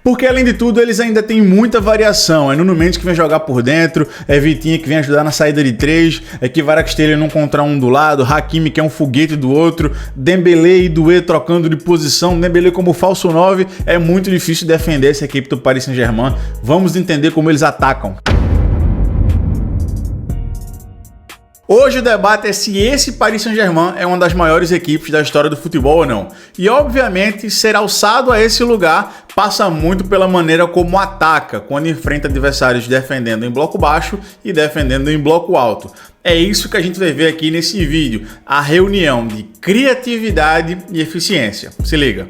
Porque além de tudo, eles ainda têm muita variação. É Nuno Mendes que vem jogar por dentro, é Vitinha que vem ajudar na saída de 3, é Kvaratskhelia não contra um do lado, Hakimi que é um foguete do outro, Dembélé e Doué trocando de posição, Dembélé como falso 9. É muito difícil defender essa equipe do Paris Saint-Germain. Vamos entender como eles atacam. Hoje o debate é se esse Paris Saint-Germain é uma das maiores equipes da história do futebol ou não. E obviamente ser alçado a esse lugar passa muito pela maneira como ataca, quando enfrenta adversários defendendo em bloco baixo e defendendo em bloco alto. É isso que a gente vai ver aqui nesse vídeo, a reunião de criatividade e eficiência. Se liga.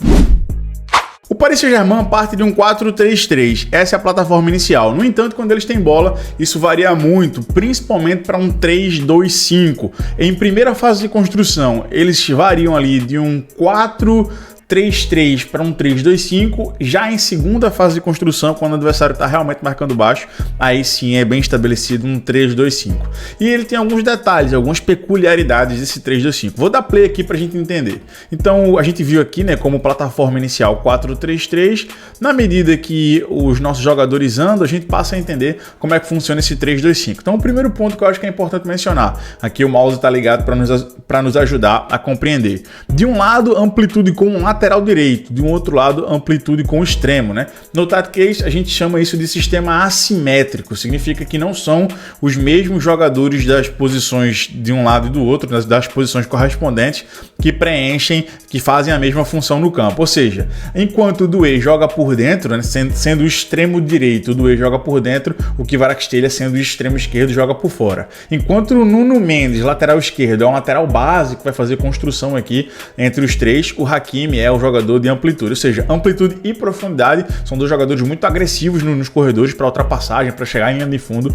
O Paris Saint-Germain parte de um 4-3-3, essa é a plataforma inicial. No entanto, quando eles têm bola, isso varia muito, principalmente para um 3-2-5. Em primeira fase de construção, eles variam ali de um 4-3-3 para um 3-2-5, já em segunda fase de construção, quando o adversário está realmente marcando baixo, aí sim é bem estabelecido um 3-2-5. E ele tem alguns detalhes, algumas peculiaridades desse 3-2-5. Vou dar play aqui para a gente entender. Então a gente viu aqui, né, como plataforma inicial 4-3-3, na medida que os nossos jogadores andam, a gente passa a entender como é que funciona esse 3-2-5. Então o primeiro ponto que eu acho que é importante mencionar, aqui o mouse está ligado para nos ajudar a compreender. De um lado, amplitude com um lateral direito, de um outro lado, amplitude com extremo, né? No Tactics, a gente chama isso de sistema assimétrico, significa que não são os mesmos jogadores das posições de um lado e do outro, das posições correspondentes, que preenchem, que fazem a mesma função no campo. Ou seja, enquanto o Doué joga por dentro, né, sendo o extremo direito, o Doué joga por dentro, o Kvaratskhelia sendo o extremo esquerdo joga por fora. Enquanto o Nuno Mendes, lateral esquerdo, é um lateral básico que vai fazer construção aqui entre os três, o Hakimi é o jogador de amplitude, ou seja, amplitude e profundidade são dois jogadores muito agressivos nos corredores para ultrapassagem, para chegar em linha de fundo,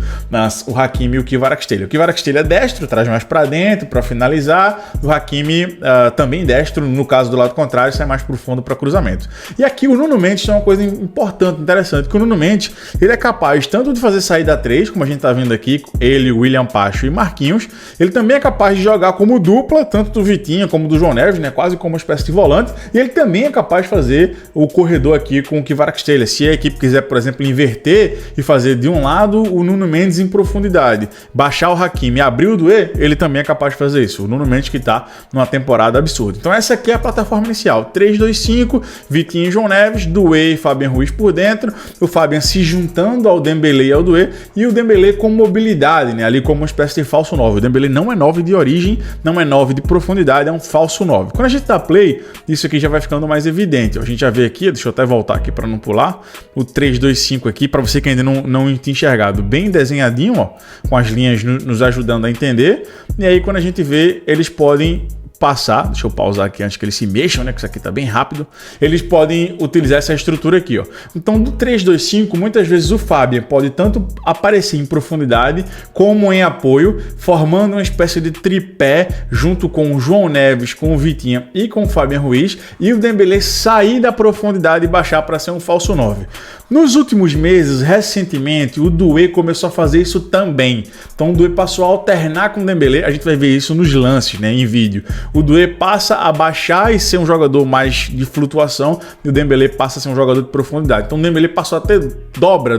o Hakimi e o Kvaratskhelia. O Kvaratskhelia é destro, traz mais para dentro para finalizar, o Hakimi também destro, no caso do lado contrário, sai mais para o fundo para cruzamento. E aqui o Nuno Mendes tem uma coisa importante, interessante, que o Nuno Mendes ele é capaz tanto de fazer saída 3, como a gente está vendo aqui, ele, William Pacho e Marquinhos, ele também é capaz de jogar como dupla, tanto do Vitinha como do João Neves, né, quase como uma espécie de volante, e ele também é capaz de fazer o corredor aqui com o Kvaratskhelia. Se a equipe quiser, por exemplo, inverter e fazer de um lado o Nuno Mendes em profundidade, baixar o Hakimi e abrir o Doué, ele também é capaz de fazer isso. O Nuno Mendes que está numa temporada absurda. Então essa aqui é a plataforma inicial. 3-2-5, Vitinha e João Neves, Doué e Fabian Ruiz por dentro, o Fabian se juntando ao Dembélé e ao Doué, e o Dembélé com mobilidade, né, ali como uma espécie de falso 9. O Dembélé não é 9 de origem, não é 9 de profundidade, é um falso 9. Quando a gente dá play, isso aqui já vai ficando mais evidente. A gente já vê aqui, deixa eu até voltar aqui para não pular, o 3-2-5 aqui, para você que ainda não tinha enxergado, bem desenhadinho, ó, com as linhas nos ajudando a entender. E aí quando a gente vê, eles podem passar, deixa eu pausar aqui antes que eles se mexam, né, que isso aqui tá bem rápido, eles podem utilizar essa estrutura aqui, ó. Então do 3-2-5, muitas vezes o Fabian pode tanto aparecer em profundidade como em apoio, formando uma espécie de tripé junto com o João Neves, com o Vitinha e com o Fabian Ruiz, e o Dembélé sair da profundidade e baixar para ser um falso 9. Nos últimos meses, recentemente, o Doué começou a fazer isso também. Então o Doué passou a alternar com o Dembélé, a gente vai ver isso nos lances, né, em vídeo. O Doué passa a baixar e ser um jogador mais de flutuação, e o Dembélé passa a ser um jogador de profundidade. Então o Dembélé passou a ter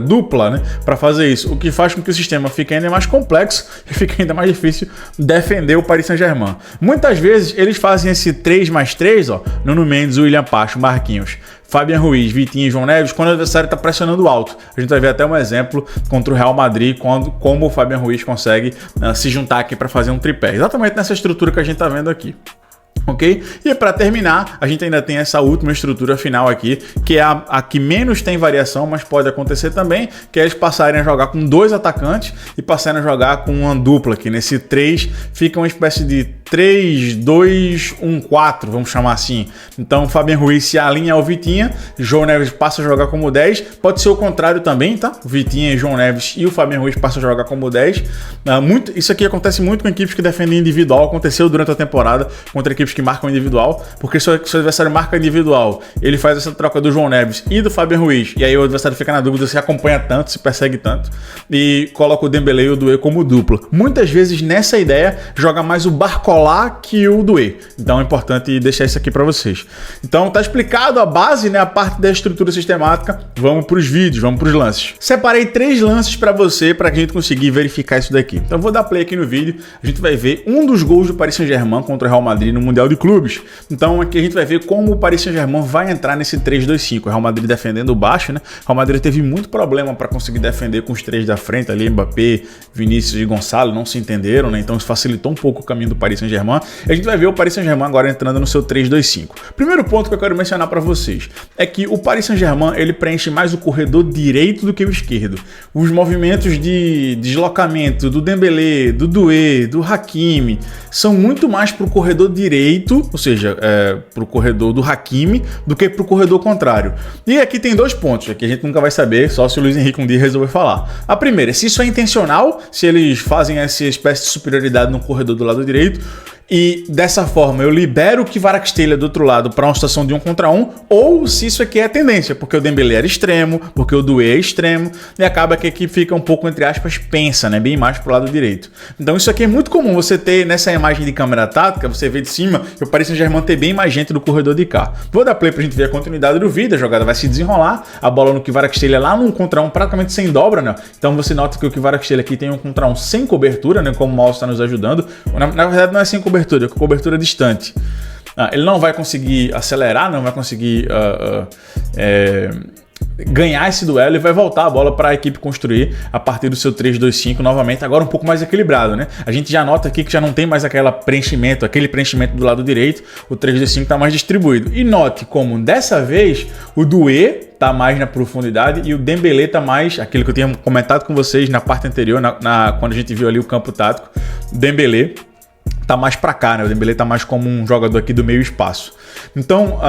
dupla, né, para fazer isso, o que faz com que o sistema fique ainda mais complexo e fique ainda mais difícil defender o Paris Saint-Germain. Muitas vezes eles fazem esse 3+3, ó, Nuno Mendes, William Pacho, Marquinhos, Fabian Ruiz, Vitinha e João Neves, quando o adversário está pressionando alto. A gente vai ver até um exemplo contra o Real Madrid, como o Fabian Ruiz consegue se juntar aqui para fazer um tripé. Exatamente nessa estrutura que a gente está vendo aqui. Ok? E para terminar, a gente ainda tem essa última estrutura final aqui, que é a que menos tem variação, mas pode acontecer também, que é eles passarem a jogar com 2 atacantes e passarem a jogar com uma dupla aqui. Nesse 3 fica uma espécie de 3-2-1-4, vamos chamar assim. Então, Fabian Ruiz se alinha ao Vitinha, João Neves passa a jogar como 10, pode ser o contrário também, tá? Vitinha, João Neves e o Fabian Ruiz passam a jogar como 10. Isso aqui acontece muito com equipes que defendem individual, aconteceu durante a temporada contra equipes que marcam individual, porque se o adversário marca individual, ele faz essa troca do João Neves e do Fabian Ruiz, e aí o adversário fica na dúvida se acompanha tanto, se persegue tanto, e coloca o Dembélé e o Doué como dupla. Muitas vezes nessa ideia joga mais o Barcola rolar que o Doué. Então é importante deixar isso aqui para vocês. Então tá explicado a base, né, a parte da estrutura sistemática. Vamos para os vídeos, vamos para os lances. Separei 3 lances para você, para que a gente conseguir verificar isso daqui. Então eu vou dar play aqui no vídeo, a gente vai ver um dos gols do Paris Saint-Germain contra o Real Madrid no Mundial de Clubes. Então aqui a gente vai ver como o Paris Saint-Germain vai entrar nesse 3-2-5. O Real Madrid defendendo baixo, né? O Real Madrid teve muito problema para conseguir defender com os 3 da frente ali, Mbappé, Vinícius e Gonçalo, não se entenderam, né? Então isso facilitou um pouco o caminho do Paris Saint-Germain. A gente vai ver o Paris Saint-Germain agora entrando no seu 3-2-5. Primeiro ponto que eu quero mencionar para vocês é que o Paris Saint-Germain ele preenche mais o corredor direito do que o esquerdo. Os movimentos de deslocamento do Dembélé, do Doué, do Hakimi são muito mais para o corredor direito, ou seja, para o corredor do Hakimi, do que para o corredor contrário. E aqui tem 2 pontos, que a gente nunca vai saber, só se o Luiz Henrique um dia resolver falar. A primeira é se isso é intencional, se eles fazem essa espécie de superioridade no corredor do lado direito, e dessa forma eu libero o Kvaratskhelia do outro lado para uma situação de 1 contra 1, ou se isso aqui é a tendência, porque o Dembélé era extremo, porque o Doué é extremo, e acaba que aqui fica um pouco, entre aspas, pensa, né, bem mais pro lado direito. Então isso aqui é muito comum, você ter nessa imagem de câmera tática, você vê de cima, que o Paris Saint-Germain tem bem mais gente no corredor de cá. Vou dar play pra gente ver a continuidade do vídeo, a jogada vai se desenrolar, a bola no Kvaratskhelia lá no 1 contra 1 praticamente sem dobra, né? Então você nota que o Kvaratskhelia aqui tem 1 contra 1 sem cobertura, né, como o mouse está nos ajudando. Na verdade não é sem cobertura, é com cobertura distante. Ele não vai conseguir acelerar, não vai conseguir ganhar esse duelo e vai voltar a bola para a equipe construir a partir do seu 3-2-5 novamente, agora um pouco mais equilibrado, né? A gente já nota aqui que já não tem mais aquele preenchimento do lado direito, o 3-2-5 está mais distribuído. E note como dessa vez o Doué tá mais na profundidade e o Dembélé tá mais, aquilo que eu tinha comentado com vocês na parte anterior, quando a gente viu ali o campo tático, o Dembélé tá mais para cá, né? O Dembélé tá mais como um jogador aqui do meio espaço. Então,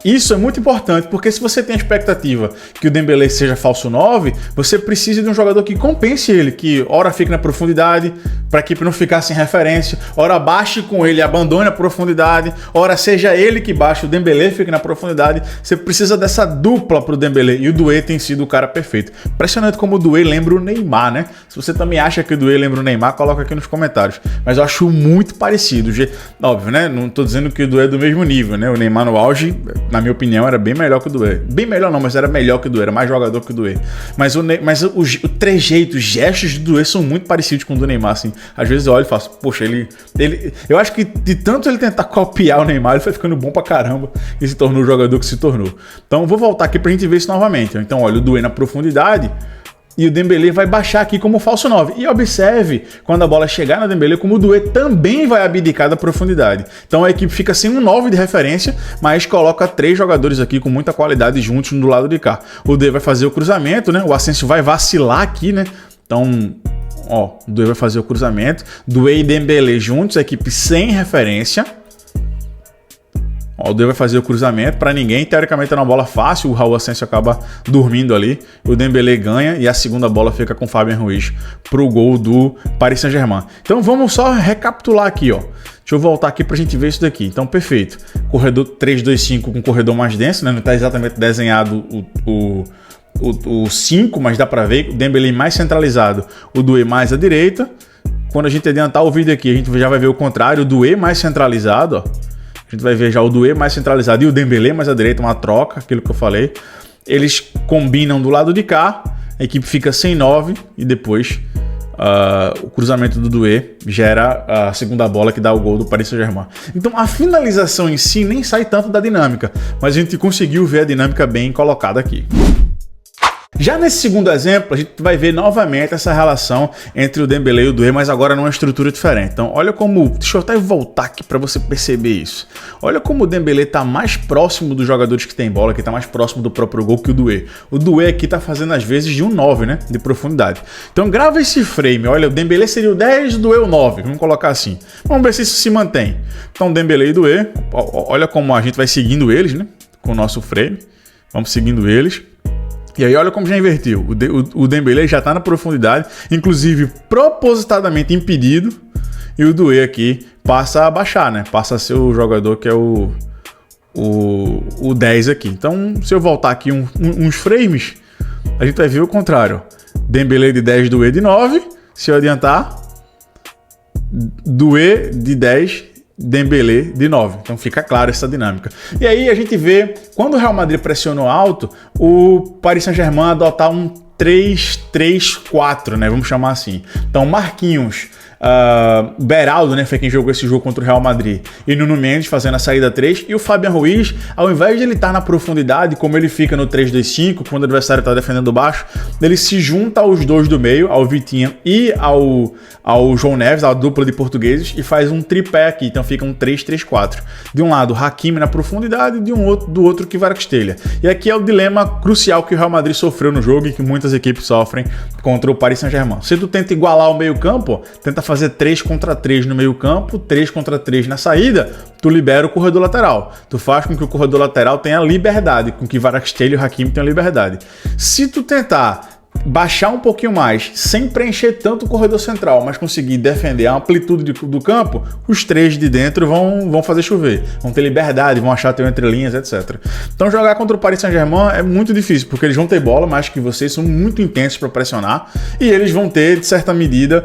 isso é muito importante, porque se você tem a expectativa que o Dembélé seja falso 9, você precisa de um jogador que compense ele, que ora fique na profundidade, para a equipe não ficar sem referência, ora baixe com ele e abandone a profundidade, ora seja ele que baixe, o Dembélé fique na profundidade. Você precisa dessa dupla para o Dembélé, e o Doué tem sido o cara perfeito. Impressionante como o Doué lembra o Neymar, né? Se você também acha que o Doué lembra o Neymar, coloca aqui nos comentários. Mas eu acho muito parecido. Óbvio, né? Não tô dizendo que o Doué é do mesmo nível, né? O Neymar no auge, na minha opinião, era bem melhor que o Doué. Bem melhor não, mas era melhor que o Doué, era mais jogador que o Doué. Mas o trejeito, os gestos do Doué são muito parecidos com o do Neymar, assim. Às vezes eu olho e faço, poxa, eu acho que de tanto ele tentar copiar o Neymar, ele foi ficando bom pra caramba e se tornou o jogador que se tornou. Então vou voltar aqui pra gente ver isso novamente. Então olha, o Doué na profundidade, e o Dembélé vai baixar aqui como falso 9. E observe, quando a bola chegar no Dembélé, como o Doué também vai abdicar da profundidade. Então a equipe fica sem um 9 de referência, mas coloca 3 jogadores aqui com muita qualidade juntos do lado de cá. O Doué vai fazer o cruzamento, né? O Asensio vai vacilar aqui, né? Então, ó, o Doué vai fazer o cruzamento. Doué e Dembélé juntos, a equipe sem referência. O Doué vai fazer o cruzamento para ninguém, teoricamente é uma bola fácil, o Raul Asensio acaba dormindo ali, o Dembélé ganha e a segunda bola fica com o Fabien Ruiz para o gol do Paris Saint-Germain. Então vamos só recapitular aqui, ó. Deixa eu voltar aqui para a gente ver isso daqui. Então perfeito, corredor 3-2-5 com corredor mais denso, né? Não está exatamente desenhado o 5, mas dá para ver o Dembélé mais centralizado, o Doué mais à direita. Quando a gente adiantar o vídeo aqui, a gente já vai ver o contrário, o Doué mais centralizado, ó. A gente vai ver já o Doué mais centralizado e o Dembélé mais à direita, uma troca, aquilo que eu falei. Eles combinam do lado de cá, a equipe fica sem 9 e depois o cruzamento do Doué gera a segunda bola que dá o gol do Paris Saint-Germain. Então a finalização em si nem sai tanto da dinâmica, mas a gente conseguiu ver a dinâmica bem colocada aqui. Já nesse segundo exemplo, a gente vai ver novamente essa relação entre o Dembélé e o Doué, mas agora numa estrutura diferente. Então, olha como... Deixa eu até voltar aqui para você perceber isso. Olha como o Dembélé está mais próximo dos jogadores que tem bola, que está mais próximo do próprio gol que o Doué. O Doué aqui está fazendo às vezes de um 9, né? De profundidade. Então, grava esse frame. Olha, o Dembélé seria o 10, o Doué o 9. Vamos colocar assim. Vamos ver se isso se mantém. Então, Dembélé e Doué. Olha como a gente vai seguindo eles, né? Com o nosso frame. Vamos seguindo eles. E aí olha como já invertiu, o Dembélé já está na profundidade, inclusive propositadamente impedido, e o Doué aqui passa a baixar, né? Passa a ser o jogador que é o 10 aqui. Então, se eu voltar aqui uns frames, a gente vai ver o contrário. Dembélé de 10, Doué de 9, se eu adiantar, Doué de 10 Dembélé de 9. Então fica claro essa dinâmica. E aí a gente vê, quando o Real Madrid pressionou alto, o Paris Saint-Germain adotar um 3-3-4, né? Vamos chamar assim. Então Marquinhos, Beraldo, né, foi quem jogou esse jogo contra o Real Madrid, e Nuno Mendes fazendo a saída 3, e o Fabian Ruiz, ao invés de ele estar na profundidade, como ele fica no 3-2-5, quando o adversário está defendendo baixo, ele se junta aos dois do meio, ao Vitinha e ao João Neves, a dupla de portugueses, e faz um tripé aqui, então fica um 3-3-4. De um lado, Hakimi na profundidade, e do outro Kvaratskhelia. E aqui é o dilema crucial que o Real Madrid sofreu no jogo e que muitas equipes sofrem contra o Paris Saint-Germain. Se tu tenta igualar o meio campo, tenta fazer 3 contra 3 no meio campo, 3 contra 3 na saída, tu libera o corredor lateral. Tu faz com que o corredor lateral tenha liberdade, com que Kvaratskhelia e o Hakimi tenham liberdade. Se tu tentar baixar um pouquinho mais, sem preencher tanto o corredor central, mas conseguir defender a amplitude do campo, os três de dentro vão fazer chover, vão ter liberdade, vão achar teu entrelinhas, etc. Então jogar contra o Paris Saint-Germain é muito difícil, porque eles vão ter bola, mais que vocês, são muito intensos para pressionar, e eles vão ter, de certa medida,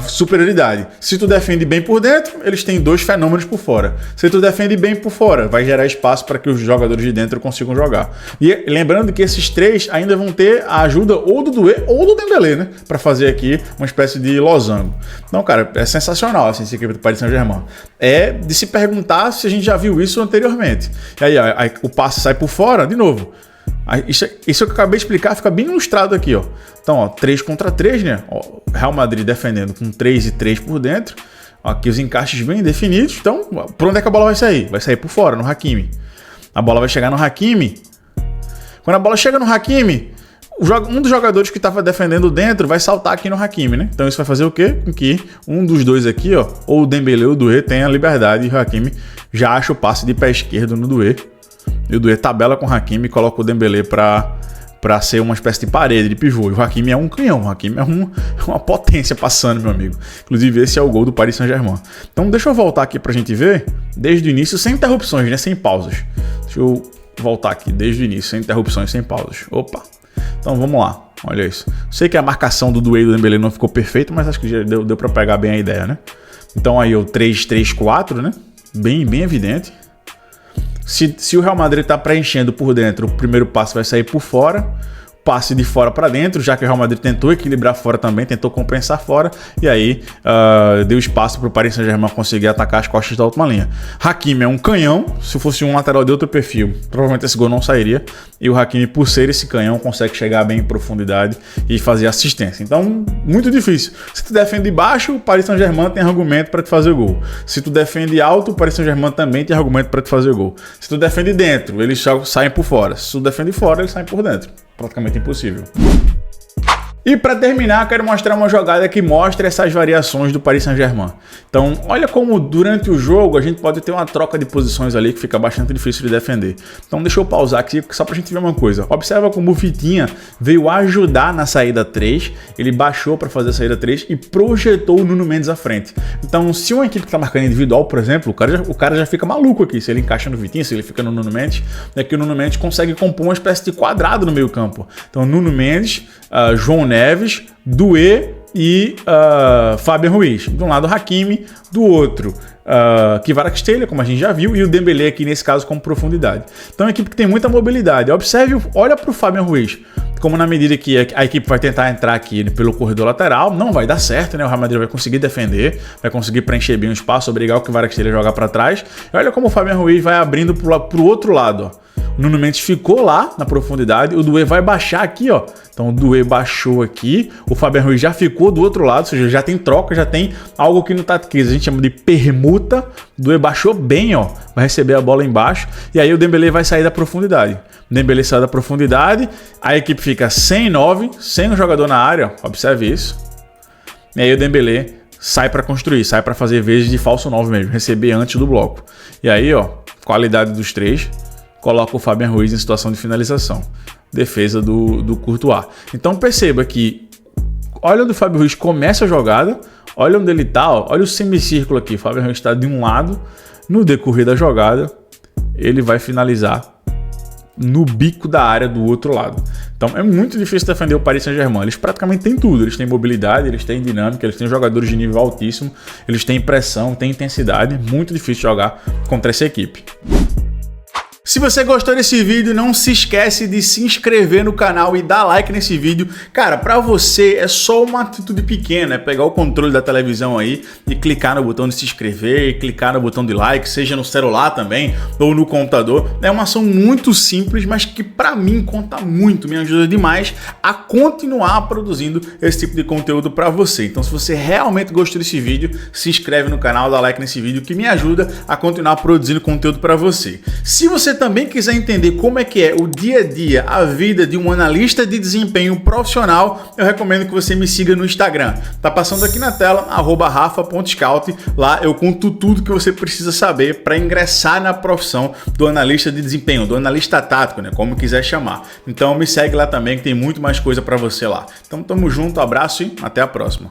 superioridade. Se tu defende bem por dentro, eles têm dois fenômenos por fora. Se tu defende bem por fora, vai gerar espaço para que os jogadores de dentro consigam jogar. E lembrando que esses três ainda vão ter a ajuda ou do Doué ou do Dembélé, né? Para fazer aqui uma espécie de losango. Então, cara, é sensacional assim, essa equipe do Paris Saint-Germain. É de se perguntar se a gente já viu isso anteriormente. E aí o passe sai por fora, de novo. Isso que eu acabei de explicar fica bem ilustrado aqui, ó. Então, ó, 3 contra 3, né? Ó, Real Madrid defendendo com 3 e 3 por dentro. Ó, aqui os encaixes bem definidos. Então, por onde é que a bola vai sair? Vai sair por fora, no Hakimi. A bola vai chegar no Hakimi. Quando a bola chega no Hakimi, um dos jogadores que estava defendendo dentro vai saltar aqui no Hakimi, né? Então isso vai fazer o quê? Com que um dos dois aqui, ó, ou o Dembélé ou o Doué, tenha liberdade, e o Hakimi já acha o passe de pé esquerdo no Doué. E o Doué tabela com o Hakimi e coloca o Dembélé para ser uma espécie de parede, de pivô. E o Hakimi é um canhão, o Hakimi é uma potência passando, meu amigo. Inclusive esse é o gol do Paris Saint-Germain. Então deixa eu voltar aqui pra gente ver, desde o início, sem interrupções, né? Sem pausas. Deixa eu voltar aqui, desde o início, sem interrupções, sem pausas. Opa! Então vamos lá, olha isso. Sei que a marcação do Doué e do Dembélé não ficou perfeita, mas acho que já deu para pegar bem a ideia, né? Então aí o 3-3-4, né? Bem evidente. Se o Real Madrid está preenchendo por dentro, o primeiro passe vai sair por fora. Passe de fora para dentro, já que o Real Madrid tentou equilibrar fora também, tentou compensar fora, e aí deu espaço para o Paris Saint-Germain conseguir atacar as costas da última linha. Hakimi é um canhão, se fosse um lateral de outro perfil, provavelmente esse gol não sairia, e o Hakimi, por ser esse canhão, consegue chegar bem em profundidade e fazer assistência. Então, muito difícil. Se tu defende baixo, o Paris Saint-Germain tem argumento para te fazer o gol. Se tu defende alto, o Paris Saint-Germain também tem argumento para te fazer o gol. Se tu defende dentro, eles saem por fora. Se tu defende fora, eles saem por dentro. Praticamente impossível. E para terminar, quero mostrar uma jogada que mostra essas variações do Paris Saint-Germain. Então, olha como durante o jogo a gente pode ter uma troca de posições ali que fica bastante difícil de defender. Então, deixa eu pausar aqui só para a gente ver uma coisa. Observa como o Vitinha veio ajudar na saída 3, ele baixou para fazer a saída 3 e projetou o Nuno Mendes à frente. Então, se uma equipe está marcando individual, por exemplo, o cara já fica maluco aqui. Se ele encaixa no Vitinha, se ele fica no Nuno Mendes, é que o Nuno Mendes consegue compor uma espécie de quadrado no meio campo. Então, Nuno Mendes, João Neves, Doué e Fabian Ruiz. De um lado Hakimi, do outro Kvaratskhelia, como a gente já viu, e o Dembélé aqui nesse caso com profundidade. Então é uma equipe que tem muita mobilidade. Observe, olha para o Fabian Ruiz, como na medida que a equipe vai tentar entrar aqui pelo corredor lateral, não vai dar certo, né? O Real Madrid vai conseguir defender, vai conseguir preencher bem o espaço, obrigar o Kvaratskhelia a jogar para trás. E olha como o Fabian Ruiz vai abrindo para o outro lado, ó. O Nuno Mendes ficou lá na profundidade, o Doué vai baixar aqui, ó. Então o Doué baixou aqui, o Fabian Ruiz já ficou do outro lado, ou seja, já tem troca, já tem algo que no Tactics a gente chama de permuta. O Doué baixou bem, ó, vai receber a bola embaixo, e aí o Dembélé vai sair da profundidade. O Dembélé sai da profundidade, a equipe fica sem 9, sem um jogador na área, ó, observe isso. E aí o Dembélé sai para construir, sai para fazer vezes de falso 9 mesmo, receber antes do bloco. E aí, ó, qualidade dos três, coloca o Fabian Ruiz em situação de finalização. Defesa do Courtois. Então perceba que, olha onde o Fabian Ruiz começa a jogada, olha onde ele está, olha o semicírculo aqui. O Fabian Ruiz está de um lado, no decorrer da jogada, ele vai finalizar no bico da área do outro lado. Então é muito difícil defender o Paris Saint-Germain. Eles praticamente têm tudo. Eles têm mobilidade, eles têm dinâmica, eles têm jogadores de nível altíssimo, eles têm pressão, têm intensidade. Muito difícil jogar contra essa equipe. Se você gostou desse vídeo, não se esquece de se inscrever no canal e dar like nesse vídeo. Cara, pra você é só uma atitude pequena, é pegar o controle da televisão aí e clicar no botão de se inscrever e clicar no botão de like, seja no celular também ou no computador. É uma ação muito simples, mas que pra mim conta muito, me ajuda demais a continuar produzindo esse tipo de conteúdo pra você. Então, se você realmente gostou desse vídeo, se inscreve no canal, dá like nesse vídeo que me ajuda a continuar produzindo conteúdo pra você. Se você também quiser entender como é que é o dia a dia, a vida de um analista de desempenho profissional, eu recomendo que você me siga no Instagram. Tá passando aqui na tela, @rafa.scout. Lá eu conto tudo que você precisa saber para ingressar na profissão do analista de desempenho, do analista tático, né? Como quiser chamar. Então me segue lá também que tem muito mais coisa para você lá. Então tamo junto, abraço e até a próxima.